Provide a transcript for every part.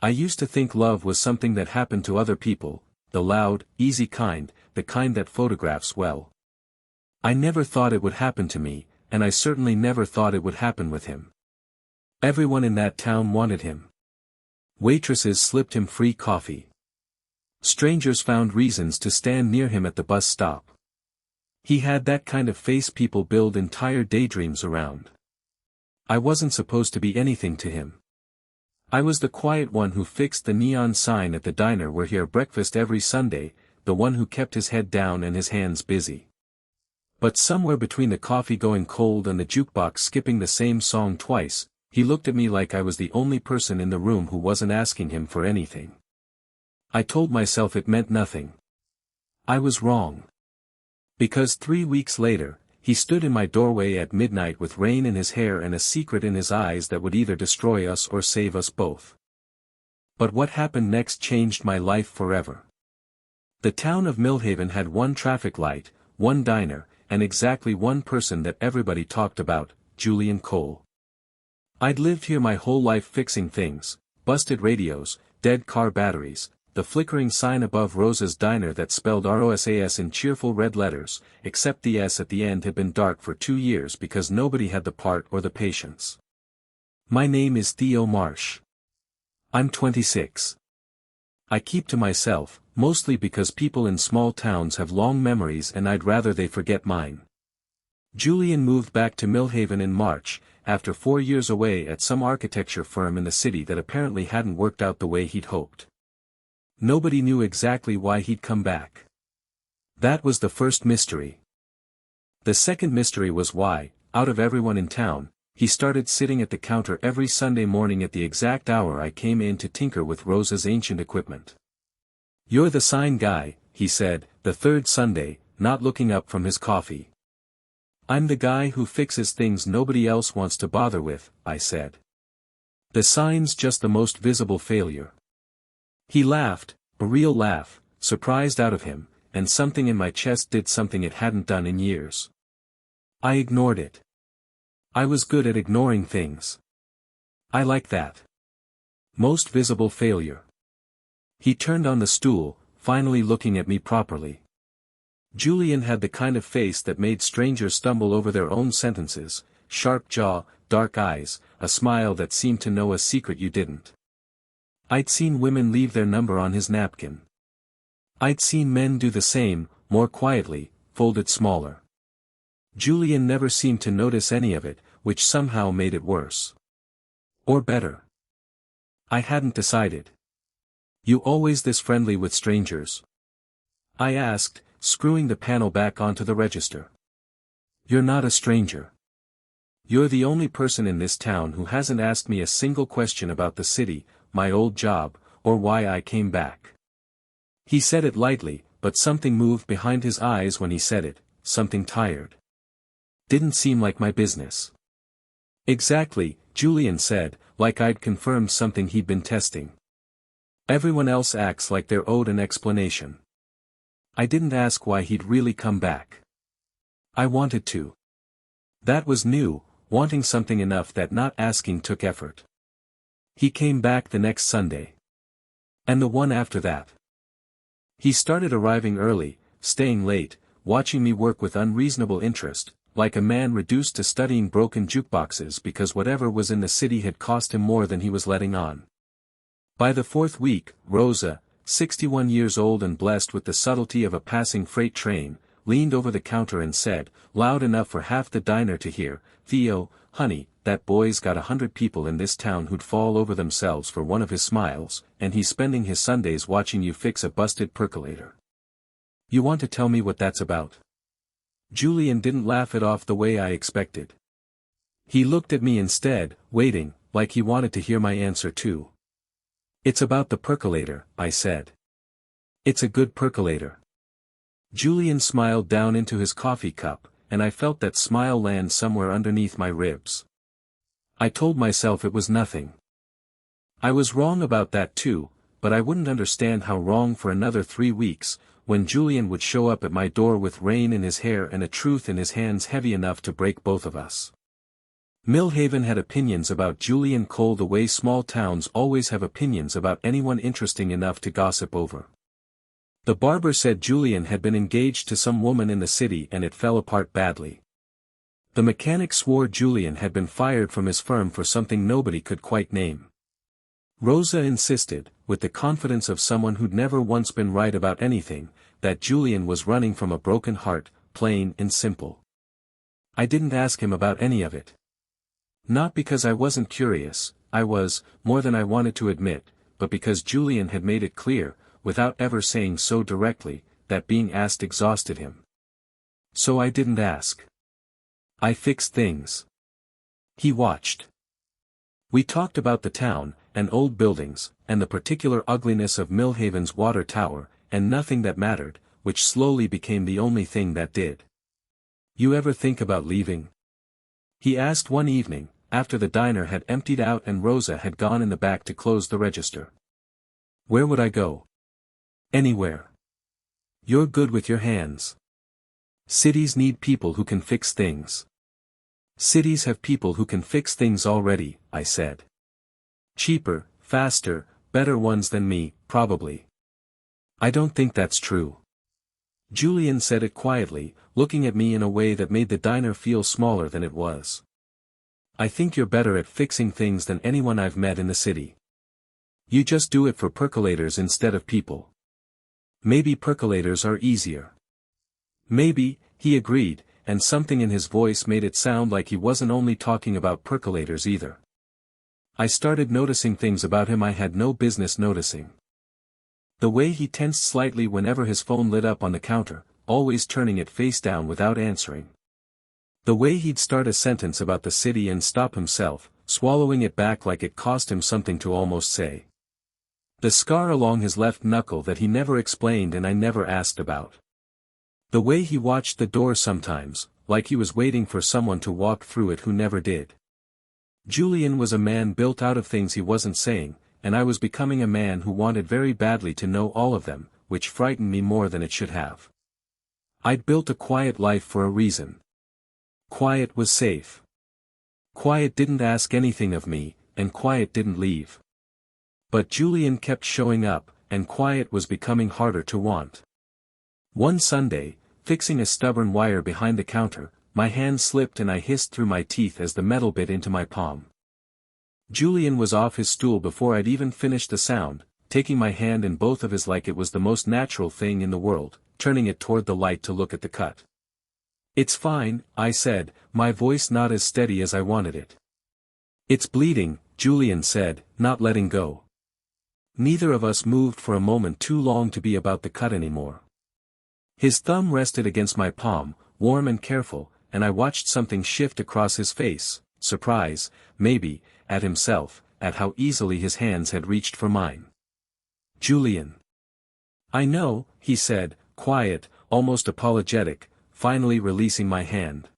I used to think love was something that happened to other people, the loud, easy kind, the kind that photographs well. I never thought it would happen to me, and I certainly never thought it would happen with him. Everyone in that town wanted him. Waitresses slipped him free coffee. Strangers found reasons to stand near him at the bus stop. He had that kind of face people build entire daydreams around. I wasn't supposed to be anything to him. I was the quiet one who fixed the neon sign at the diner where he had breakfast every Sunday, the one who kept his head down and his hands busy. But somewhere between the coffee going cold and the jukebox skipping the same song twice, he looked at me like I was the only person in the room who wasn't asking him for anything. I told myself it meant nothing. I was wrong. Because 3 weeks later, he stood in my doorway at midnight with rain in his hair and a secret in his eyes that would either destroy us or save us both. But what happened next changed my life forever. The town of Millhaven had one traffic light, one diner, and exactly one person that everybody talked about, Julian Cole. I'd lived here my whole life fixing things, busted radios, dead car batteries, the flickering sign above Rosa's diner that spelled ROSAS in cheerful red letters, except the S at the end had been dark for 2 years because nobody had the part or the patience. My name is Theo Marsh. I'm 26. I keep to myself, mostly because people in small towns have long memories and I'd rather they forget mine. Julian moved back to Millhaven in March, after 4 years away at some architecture firm in the city that apparently hadn't worked out the way he'd hoped. Nobody knew exactly why he'd come back. That was the first mystery. The second mystery was why, out of everyone in town, he started sitting at the counter every Sunday morning at the exact hour I came in to tinker with Rosa's ancient equipment. "You're the sign guy," he said, the third Sunday, not looking up from his coffee. "I'm the guy who fixes things nobody else wants to bother with," I said. "The sign's just the most visible failure." He laughed, a real laugh, surprised out of him, and something in my chest did something it hadn't done in years. I ignored it. I was good at ignoring things. I like that. Most visible failure. He turned on the stool, finally looking at me properly. Julian had the kind of face that made strangers stumble over their own sentences, sharp jaw, dark eyes, a smile that seemed to know a secret you didn't. I'd seen women leave their number on his napkin. I'd seen men do the same, more quietly, folded smaller. Julian never seemed to notice any of it, which somehow made it worse. Or better. I hadn't decided. "You always this friendly with strangers?" I asked, screwing the panel back onto the register. "You're not a stranger. You're the only person in this town who hasn't asked me a single question about the city, my old job, or why I came back." He said it lightly, but something moved behind his eyes when he said it, something tired. "Didn't seem like my business." "Exactly," Julian said, like I'd confirmed something he'd been testing. "Everyone else acts like they're owed an explanation." I didn't ask why he'd really come back. I wanted to. That was new, wanting something enough that not asking took effort. He came back the next Sunday. And the one after that. He started arriving early, staying late, watching me work with unreasonable interest, like a man reduced to studying broken jukeboxes because whatever was in the city had cost him more than he was letting on. By the fourth week, Rosa, 61 years old and blessed with the subtlety of a passing freight train, leaned over the counter and said, loud enough for half the diner to hear, "Theo, honey, that boy's got 100 people in this town who'd fall over themselves for one of his smiles, and he's spending his Sundays watching you fix a busted percolator. You want to tell me what that's about?" Julian didn't laugh it off the way I expected. He looked at me instead, waiting, like he wanted to hear my answer too. "It's about the percolator," I said. "It's a good percolator." Julian smiled down into his coffee cup, and I felt that smile land somewhere underneath my ribs. I told myself it was nothing. I was wrong about that too, but I wouldn't understand how wrong for another 3 weeks, when Julian would show up at my door with rain in his hair and a truth in his hands heavy enough to break both of us. Millhaven had opinions about Julian Cole the way small towns always have opinions about anyone interesting enough to gossip over. The barber said Julian had been engaged to some woman in the city and it fell apart badly. The mechanic swore Julian had been fired from his firm for something nobody could quite name. Rosa insisted, with the confidence of someone who'd never once been right about anything, that Julian was running from a broken heart, plain and simple. I didn't ask him about any of it. Not because I wasn't curious, I was, more than I wanted to admit, but because Julian had made it clear, without ever saying so directly, that being asked exhausted him. So I didn't ask. I fixed things. He watched. We talked about the town, and old buildings, and the particular ugliness of Millhaven's water tower, and nothing that mattered, which slowly became the only thing that did. You ever think about leaving? He asked one evening, after the diner had emptied out and Rosa had gone in the back to close the register. Where would I go? Anywhere. You're good with your hands. Cities need people who can fix things. Cities have people who can fix things already, I said. Cheaper, faster, better ones than me, probably. I don't think that's true. Julian said it quietly, looking at me in a way that made the diner feel smaller than it was. I think you're better at fixing things than anyone I've met in the city. You just do it for percolators instead of people. Maybe percolators are easier. Maybe, he agreed, and something in his voice made it sound like he wasn't only talking about percolators either. I started noticing things about him I had no business noticing. The way he tensed slightly whenever his phone lit up on the counter, always turning it face down without answering. The way he'd start a sentence about the city and stop himself, swallowing it back like it cost him something to almost say. The scar along his left knuckle that he never explained and I never asked about. The way he watched the door sometimes, like he was waiting for someone to walk through it who never did. Julian was a man built out of things he wasn't saying, and I was becoming a man who wanted very badly to know all of them, which frightened me more than it should have. I'd built a quiet life for a reason. Quiet was safe. Quiet didn't ask anything of me, and quiet didn't leave. But Julian kept showing up, and quiet was becoming harder to want. One Sunday, fixing a stubborn wire behind the counter, my hand slipped and I hissed through my teeth as the metal bit into my palm. Julian was off his stool before I'd even finished the sound, taking my hand in both of his like it was the most natural thing in the world, turning it toward the light to look at the cut. It's fine, I said, my voice not as steady as I wanted it. It's bleeding, Julian said, not letting go. Neither of us moved for a moment too long to be about the cut anymore. His thumb rested against my palm, warm and careful, and I watched something shift across his face, surprise, maybe, at himself, at how easily his hands had reached for mine. Julian. I know, he said, quiet, almost apologetic, finally releasing my hand.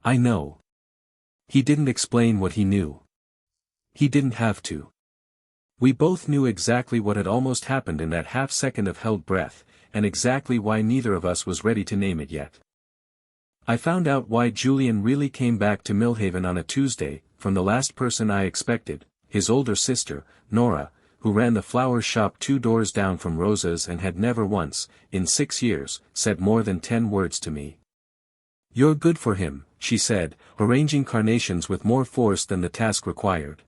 I know. He didn't explain what he knew. He didn't have to. We both knew exactly what had almost happened in that half-second of held breath, and exactly why neither of us was ready to name it yet. I found out why Julian really came back to Millhaven on a Tuesday, from the last person I expected, his older sister, Nora, who ran the flower shop 2 doors down from Rosa's and had never once, in 6 years, said more than 10 words to me. You're good for him, she said, arranging carnations with more force than the task required.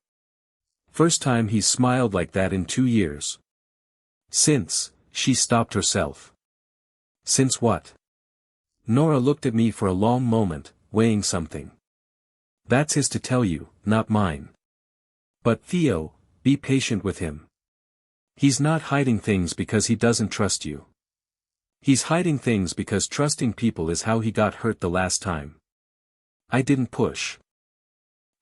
First time he's smiled like that in 2 years. Since, she stopped herself. Since what? Nora looked at me for a long moment, weighing something. That's his to tell you, not mine. But Theo, be patient with him. He's not hiding things because he doesn't trust you. He's hiding things because trusting people is how he got hurt the last time. I didn't push.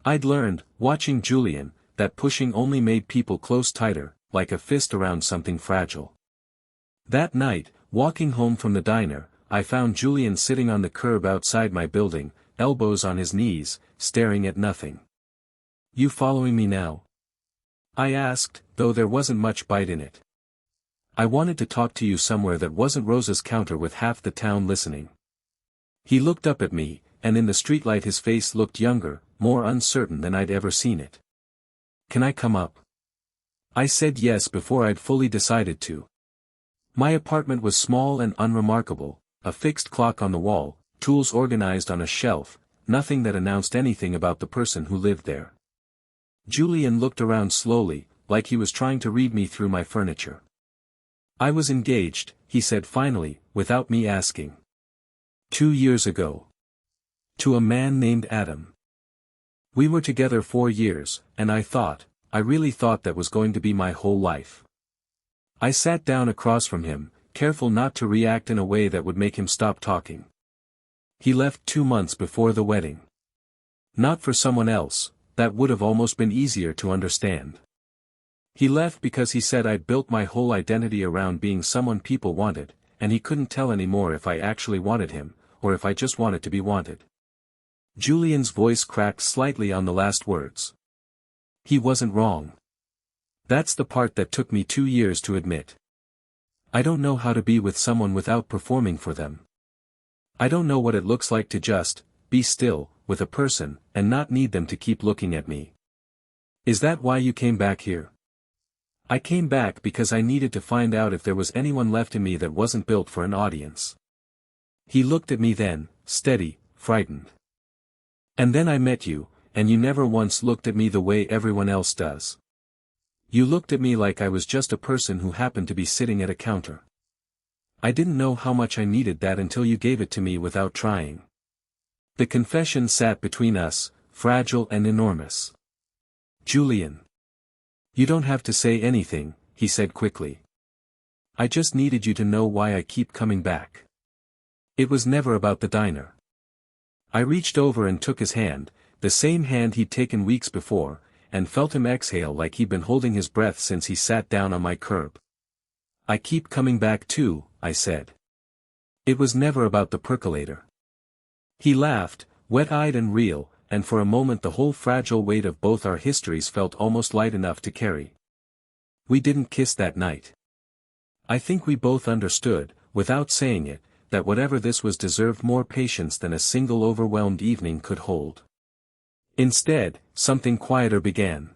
I'd learned, watching Julian, that pushing only made people close tighter, like a fist around something fragile. That night, walking home from the diner, I found Julian sitting on the curb outside my building, elbows on his knees, staring at nothing. You following me now? I asked, though there wasn't much bite in it. I wanted to talk to you somewhere that wasn't Rosa's counter with half the town listening. He looked up at me, and in the streetlight his face looked younger, more uncertain than I'd ever seen it. "Can I come up?" I said yes before I'd fully decided to. My apartment was small and unremarkable, a fixed clock on the wall, tools organized on a shelf, nothing that announced anything about the person who lived there. Julian looked around slowly, like he was trying to read me through my furniture. "I was engaged," he said finally, without me asking. 2 years ago. To a man named Adam. We were together 4 years, and I really thought that was going to be my whole life. I sat down across from him, careful not to react in a way that would make him stop talking. He left 2 months before the wedding. Not for someone else, that would have almost been easier to understand. He left because he said I'd built my whole identity around being someone people wanted, and he couldn't tell anymore if I actually wanted him, or if I just wanted to be wanted. Julian's voice cracked slightly on the last words. He wasn't wrong. That's the part that took me 2 years to admit. I don't know how to be with someone without performing for them. I don't know what it looks like to just be still with a person and not need them to keep looking at me. Is that why you came back here? I came back because I needed to find out if there was anyone left in me that wasn't built for an audience. He looked at me then, steady, frightened. And then I met you, and you never once looked at me the way everyone else does. You looked at me like I was just a person who happened to be sitting at a counter. I didn't know how much I needed that until you gave it to me without trying. The confession sat between us, fragile and enormous. Julian. You don't have to say anything, he said quickly. I just needed you to know why I keep coming back. It was never about the diner. I reached over and took his hand, the same hand he'd taken weeks before, and felt him exhale like he'd been holding his breath since he sat down on my curb. I keep coming back too, I said. It was never about the percolator. He laughed, wet-eyed and real, and for a moment the whole fragile weight of both our histories felt almost light enough to carry. We didn't kiss that night. I think we both understood, without saying it, that whatever this was deserved more patience than a single overwhelmed evening could hold. Instead, something quieter began.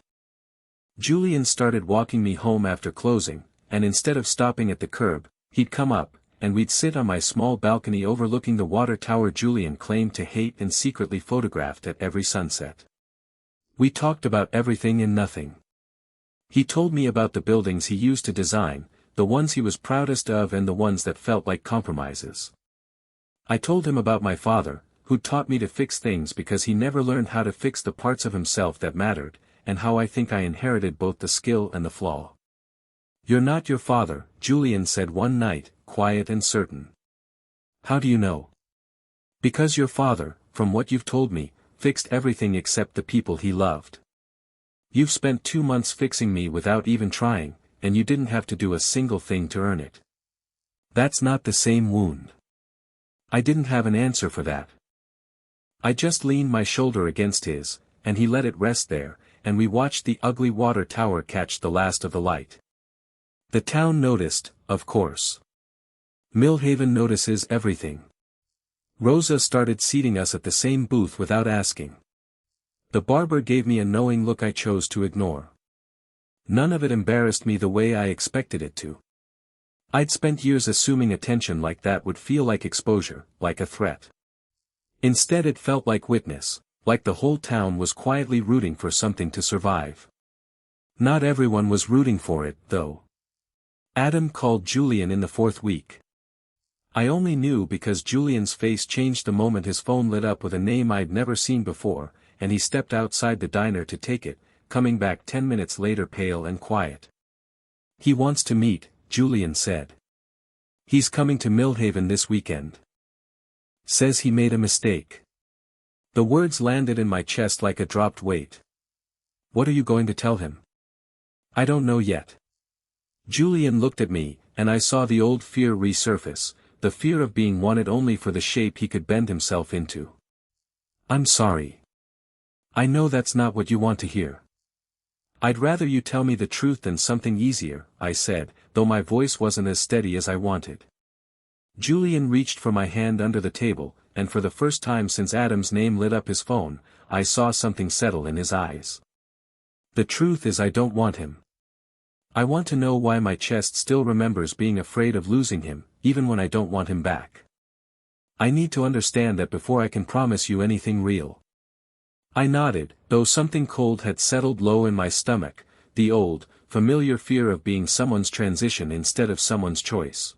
Julian started walking me home after closing, and instead of stopping at the curb, he'd come up, and we'd sit on my small balcony overlooking the water tower Julian claimed to hate and secretly photographed at every sunset. We talked about everything and nothing. He told me about the buildings he used to design, the ones he was proudest of and the ones that felt like compromises. I told him about my father, who taught me to fix things because he never learned how to fix the parts of himself that mattered, and how I think I inherited both the skill and the flaw. You're not your father, Julian said one night, quiet and certain. How do you know? Because your father, from what you've told me, fixed everything except the people he loved. You've spent 2 months fixing me without even trying, and you didn't have to do a single thing to earn it. That's not the same wound. I didn't have an answer for that. I just leaned my shoulder against his, and he let it rest there, and we watched the ugly water tower catch the last of the light. The town noticed, of course. Millhaven notices everything. Rosa started seating us at the same booth without asking. The barber gave me a knowing look I chose to ignore. None of it embarrassed me the way I expected it to. I'd spent years assuming attention like that would feel like exposure, like a threat. Instead it felt like witness, like the whole town was quietly rooting for something to survive. Not everyone was rooting for it, though. Adam called Julian in the 4th week. I only knew because Julian's face changed the moment his phone lit up with a name I'd never seen before, and he stepped outside the diner to take it, coming back 10 minutes later pale and quiet. He wants to meet, Julian said. He's coming to Millhaven this weekend. Says he made a mistake. The words landed in my chest like a dropped weight. What are you going to tell him? I don't know yet. Julian looked at me, and I saw the old fear resurface, the fear of being wanted only for the shape he could bend himself into. I'm sorry. I know that's not what you want to hear. I'd rather you tell me the truth than something easier, I said, though my voice wasn't as steady as I wanted. Julian reached for my hand under the table, and for the first time since Adam's name lit up his phone, I saw something settle in his eyes. The truth is I don't want him. I want to know why my chest still remembers being afraid of losing him, even when I don't want him back. I need to understand that before I can promise you anything real. I nodded, though something cold had settled low in my stomach, the old, familiar fear of being someone's transition instead of someone's choice.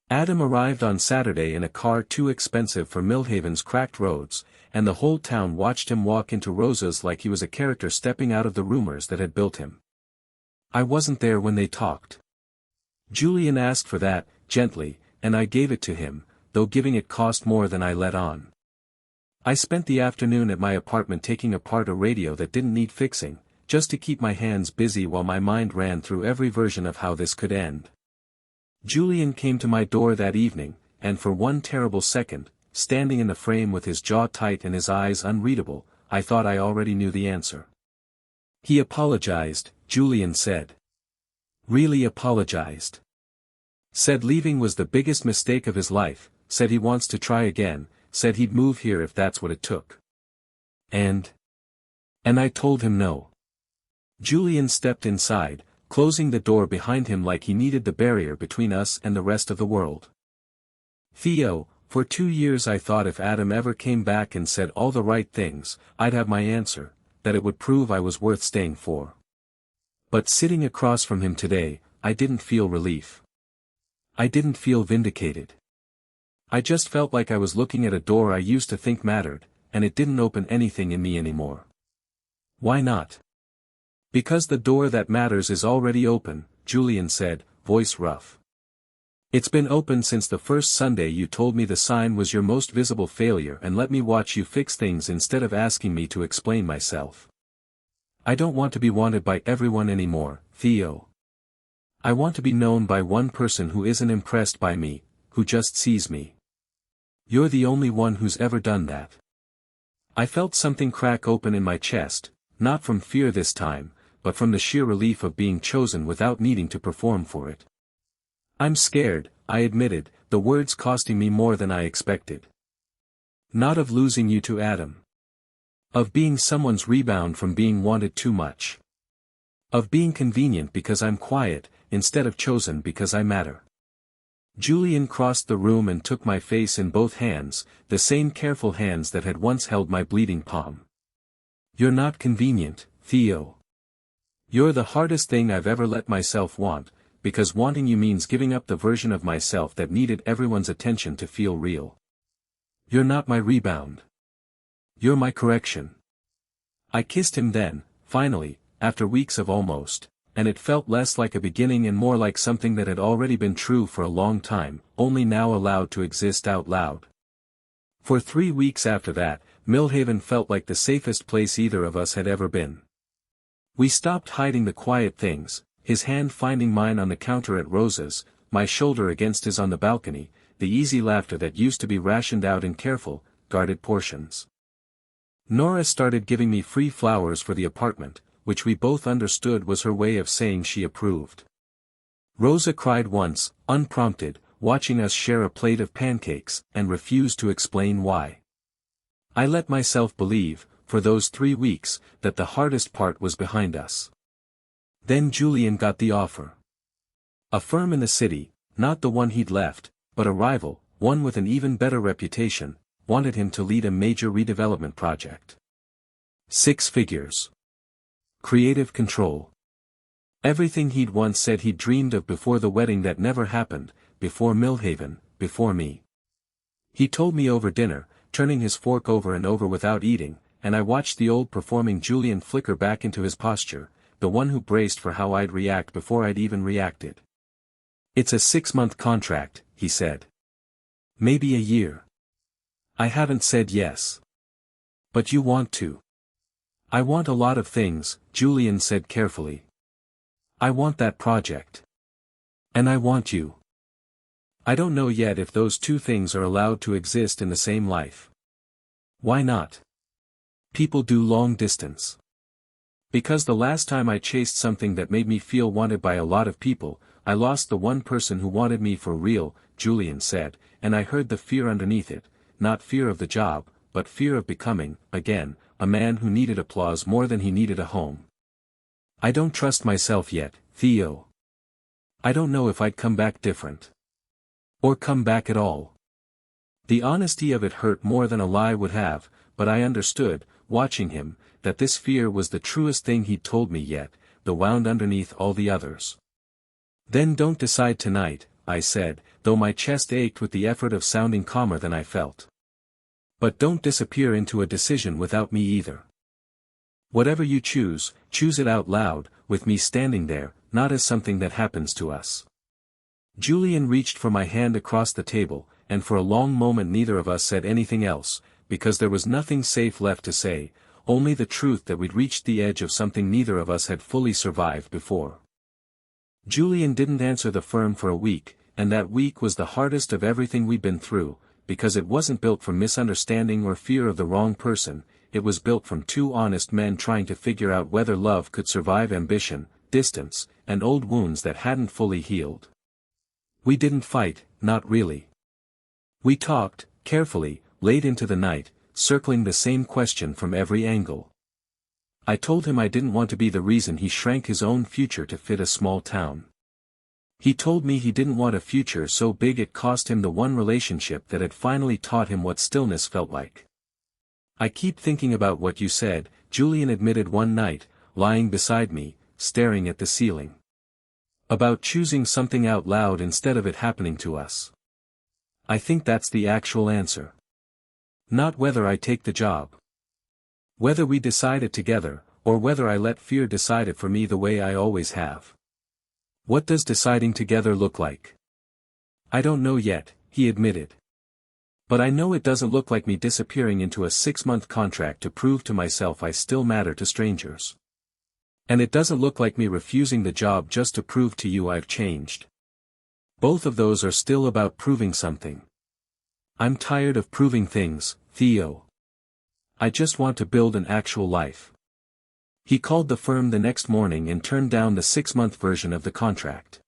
Adam arrived on Saturday in a car too expensive for Millhaven's cracked roads, and the whole town watched him walk into Rosa's like he was a character stepping out of the rumors that had built him. I wasn't there when they talked. Julian asked for that, gently, and I gave it to him, though giving it cost more than I let on. I spent the afternoon at my apartment taking apart a radio that didn't need fixing, just to keep my hands busy while my mind ran through every version of how this could end. Julian came to my door that evening, and for one terrible second, standing in the frame with his jaw tight and his eyes unreadable, I thought I already knew the answer. He apologized, Julian said. Really apologized. Said leaving was the biggest mistake of his life, said he wants to try again, said he'd move here if that's what it took. And I told him no. Julian stepped inside, closing the door behind him like he needed the barrier between us and the rest of the world. Theo, for 2 years I thought if Adam ever came back and said all the right things, I'd have my answer, that it would prove I was worth staying for. But sitting across from him today, I didn't feel relief. I didn't feel vindicated. I just felt like I was looking at a door I used to think mattered, and it didn't open anything in me anymore. Why not? Because the door that matters is already open, Julian said, voice rough. It's been open since the first Sunday you told me the sign was your most visible failure and let me watch you fix things instead of asking me to explain myself. I don't want to be wanted by everyone anymore, Theo. I want to be known by one person who isn't impressed by me, who just sees me. You're the only one who's ever done that. I felt something crack open in my chest, not from fear this time, but from the sheer relief of being chosen without needing to perform for it. I'm scared, I admitted, the words costing me more than I expected. Not of losing you to Adam. Of being someone's rebound from being wanted too much. Of being convenient because I'm quiet, instead of chosen because I matter. Julian crossed the room and took my face in both hands, the same careful hands that had once held my bleeding palm. You're not convenient, Theo. You're the hardest thing I've ever let myself want, because wanting you means giving up the version of myself that needed everyone's attention to feel real. You're not my rebound. You're my correction. I kissed him then, finally, after weeks of almost. And it felt less like a beginning and more like something that had already been true for a long time, only now allowed to exist out loud. For 3 weeks after that, Millhaven felt like the safest place either of us had ever been. We stopped hiding the quiet things, his hand finding mine on the counter at Rosa's, my shoulder against his on the balcony, the easy laughter that used to be rationed out in careful, guarded portions. Nora started giving me free flowers for the apartment, which we both understood was her way of saying she approved. Rosa cried once, unprompted, watching us share a plate of pancakes, and refused to explain why. I let myself believe, for those 3 weeks, that the hardest part was behind us. Then Julian got the offer. A firm in the city, not the one he'd left, but a rival, one with an even better reputation, wanted him to lead a major redevelopment project. 6 figures. Creative control. Everything he'd once said he'd dreamed of before the wedding that never happened, before Millhaven, before me. He told me over dinner, turning his fork over and over without eating, and I watched the old performing Julian flicker back into his posture, the one who braced for how I'd react before I'd even reacted. It's a 6-month contract, he said. Maybe a year. I haven't said yes. But you want to. I want a lot of things, Julian said carefully. I want that project. And I want you. I don't know yet if those 2 things are allowed to exist in the same life. Why not? People do long distance. Because the last time I chased something that made me feel wanted by a lot of people, I lost the one person who wanted me for real, Julian said, and I heard the fear underneath it, not fear of the job, but fear of becoming, again, a man who needed applause more than he needed a home. I don't trust myself yet, Theo. I don't know if I'd come back different. Or come back at all. The honesty of it hurt more than a lie would have, but I understood, watching him, that this fear was the truest thing he'd told me yet, the wound underneath all the others. Then don't decide tonight, I said, though my chest ached with the effort of sounding calmer than I felt. But don't disappear into a decision without me either. Whatever you choose it out loud, with me standing there, not as something that happens to us. Julian reached for my hand across the table, and for a long moment neither of us said anything else, because there was nothing safe left to say, only the truth that we'd reached the edge of something neither of us had fully survived before. Julian didn't answer the phone for a week, and that week was the hardest of everything we'd been through, because it wasn't built from misunderstanding or fear of the wrong person, it was built from two honest men trying to figure out whether love could survive ambition, distance, and old wounds that hadn't fully healed. We didn't fight, not really. We talked, carefully, late into the night, circling the same question from every angle. I told him I didn't want to be the reason he shrank his own future to fit a small town. He told me he didn't want a future so big it cost him the one relationship that had finally taught him what stillness felt like. I keep thinking about what you said, Julian admitted one night, lying beside me, staring at the ceiling. About choosing something out loud instead of it happening to us. I think that's the actual answer. Not whether I take the job. Whether we decide it together, or whether I let fear decide it for me the way I always have. What does deciding together look like? I don't know yet, he admitted. But I know it doesn't look like me disappearing into a 6-month contract to prove to myself I still matter to strangers. And it doesn't look like me refusing the job just to prove to you I've changed. Both of those are still about proving something. I'm tired of proving things, Theo. I just want to build an actual life. He called the firm the next morning and turned down the 6-month version of the contract.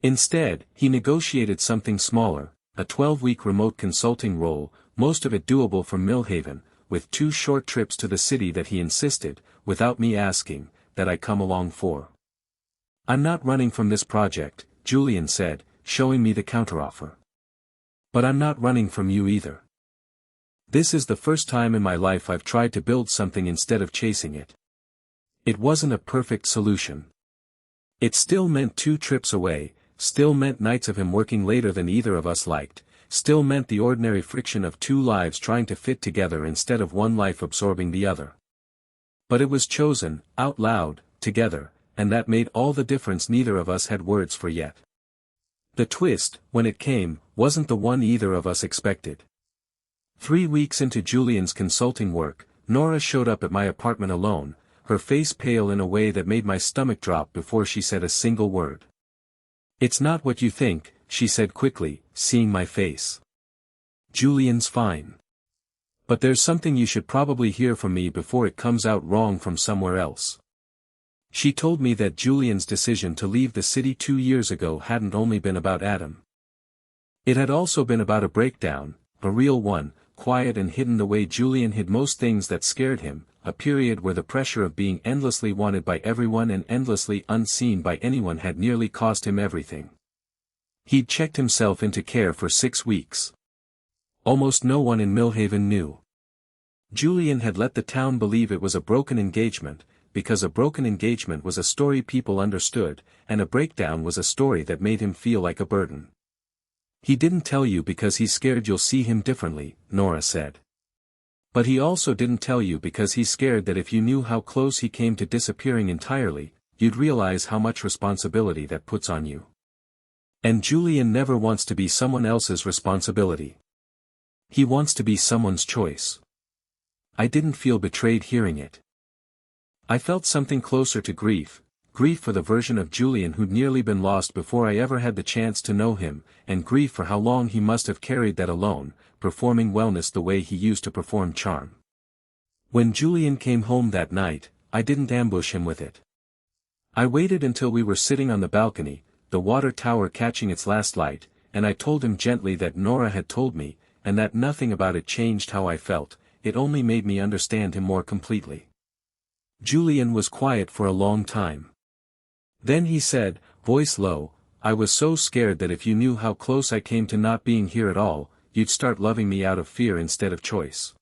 Instead, he negotiated something smaller, a 12-week remote consulting role, most of it doable from Millhaven, with 2 short trips to the city that he insisted, without me asking, that I come along for. I'm not running from this project, Julian said, showing me the counteroffer. But I'm not running from you either. This is the first time in my life I've tried to build something instead of chasing it. It wasn't a perfect solution. It still meant 2 trips away, still meant nights of him working later than either of us liked, still meant the ordinary friction of 2 lives trying to fit together instead of one life absorbing the other. But it was chosen, out loud, together, and that made all the difference neither of us had words for yet. The twist, when it came, wasn't the one either of us expected. 3 weeks into Julian's consulting work, Nora showed up at my apartment alone, her face pale in a way that made my stomach drop before she said a single word. It's not what you think, she said quickly, seeing my face. Julian's fine. But there's something you should probably hear from me before it comes out wrong from somewhere else. She told me that Julian's decision to leave the city 2 years ago hadn't only been about Adam. It had also been about a breakdown, a real one, quiet and hidden the way Julian hid most things that scared him, a period where the pressure of being endlessly wanted by everyone and endlessly unseen by anyone had nearly cost him everything. He'd checked himself into care for 6 weeks. Almost no one in Millhaven knew. Julian had let the town believe it was a broken engagement, because a broken engagement was a story people understood, and a breakdown was a story that made him feel like a burden. He didn't tell you because he's scared you'll see him differently, Nora said. But he also didn't tell you because he's scared that if you knew how close he came to disappearing entirely, you'd realize how much responsibility that puts on you. And Julian never wants to be someone else's responsibility. He wants to be someone's choice. I didn't feel betrayed hearing it. I felt something closer to grief for the version of Julian who'd nearly been lost before I ever had the chance to know him, and grief for how long he must have carried that alone, performing wellness the way he used to perform charm. When Julian came home that night, I didn't ambush him with it. I waited until we were sitting on the balcony, the water tower catching its last light, and I told him gently that Nora had told me, and that nothing about it changed how I felt, it only made me understand him more completely. Julian was quiet for a long time. Then he said, voice low, I was so scared that if you knew how close I came to not being here at all, you'd start loving me out of fear instead of choice.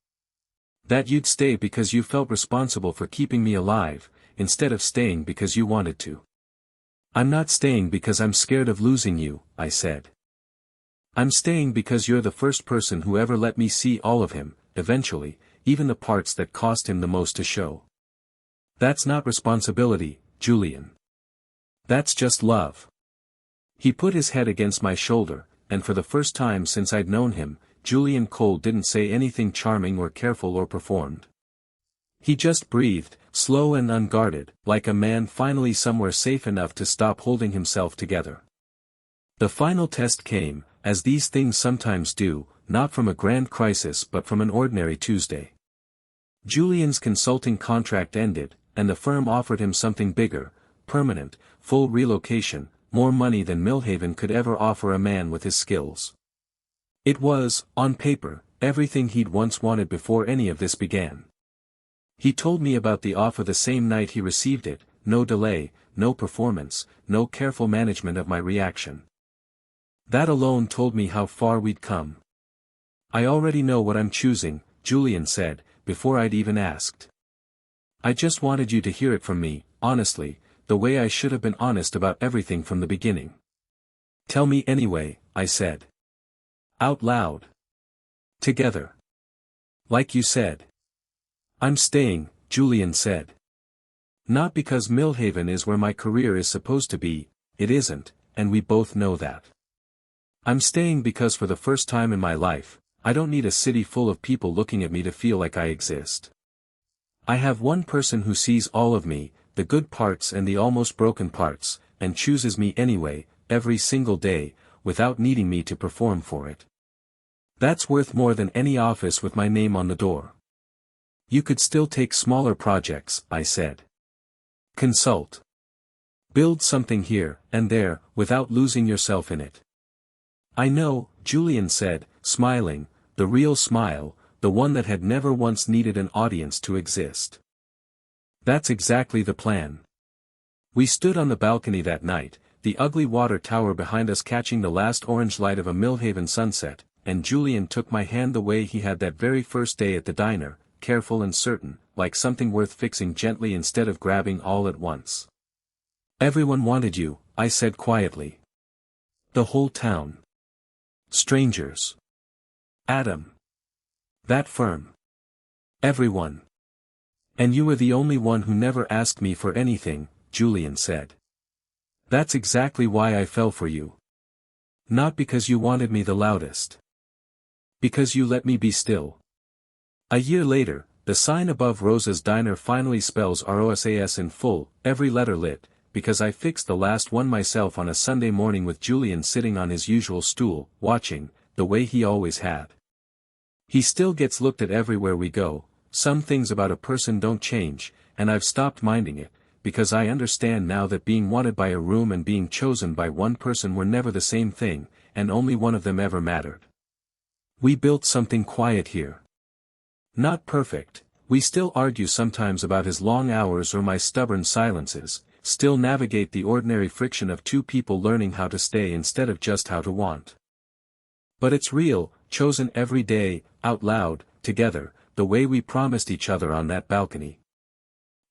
That you'd stay because you felt responsible for keeping me alive, instead of staying because you wanted to. I'm not staying because I'm scared of losing you, I said. I'm staying because you're the first person who ever let me see all of him, eventually, even the parts that cost him the most to show. That's not responsibility, Julian. That's just love. He put his head against my shoulder, and for the first time since I'd known him, Julian Cole didn't say anything charming or careful or performed. He just breathed, slow and unguarded, like a man finally somewhere safe enough to stop holding himself together. The final test came, as these things sometimes do, not from a grand crisis but from an ordinary Tuesday. Julian's consulting contract ended, and the firm offered him something bigger, permanent, full relocation, more money than Millhaven could ever offer a man with his skills. It was, on paper, everything he'd once wanted before any of this began. He told me about the offer the same night he received it, no delay, no performance, no careful management of my reaction. That alone told me how far we'd come. I already know what I'm choosing, Julian said, before I'd even asked. I just wanted you to hear it from me, honestly, the way I should have been honest about everything from the beginning. Tell me anyway, I said. Out loud. Together. Like you said. I'm staying, Julian said. Not because Millhaven is where my career is supposed to be, it isn't, and we both know that. I'm staying because for the first time in my life, I don't need a city full of people looking at me to feel like I exist. I have one person who sees all of me, the good parts and the almost broken parts, and chooses me anyway, every single day, without needing me to perform for it. That's worth more than any office with my name on the door. You could still take smaller projects, I said. Consult. Build something here and there, without losing yourself in it. I know, Julian said, smiling, the real smile, the one that had never once needed an audience to exist. That's exactly the plan. We stood on the balcony that night, the ugly water tower behind us catching the last orange light of a Millhaven sunset, and Julian took my hand the way he had that very first day at the diner, careful and certain, like something worth fixing gently instead of grabbing all at once. Everyone wanted you, I said quietly. The whole town. Strangers. Adam. That firm. Everyone. And you were the only one who never asked me for anything, Julian said. That's exactly why I fell for you. Not because you wanted me the loudest. Because you let me be still. A year later, the sign above Rosa's diner finally spells ROSAS in full, every letter lit, because I fixed the last one myself on a Sunday morning with Julian sitting on his usual stool, watching, the way he always had. He still gets looked at everywhere we go. Some things about a person don't change, and I've stopped minding it, because I understand now that being wanted by a room and being chosen by one person were never the same thing, and only one of them ever mattered. We built something quiet here. Not perfect, we still argue sometimes about his long hours or my stubborn silences, still navigate the ordinary friction of two people learning how to stay instead of just how to want. But it's real, chosen every day, out loud, together, the way we promised each other on that balcony.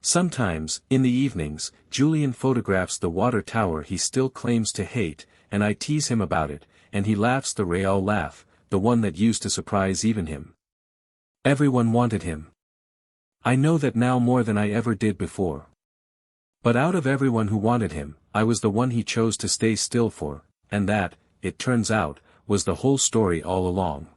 Sometimes, in the evenings, Julian photographs the water tower he still claims to hate, and I tease him about it, and he laughs the Real laugh, the one that used to surprise even him. Everyone wanted him. I know that now more than I ever did before. But out of everyone who wanted him, I was the one he chose to stay still for, and that, it turns out, was the whole story all along.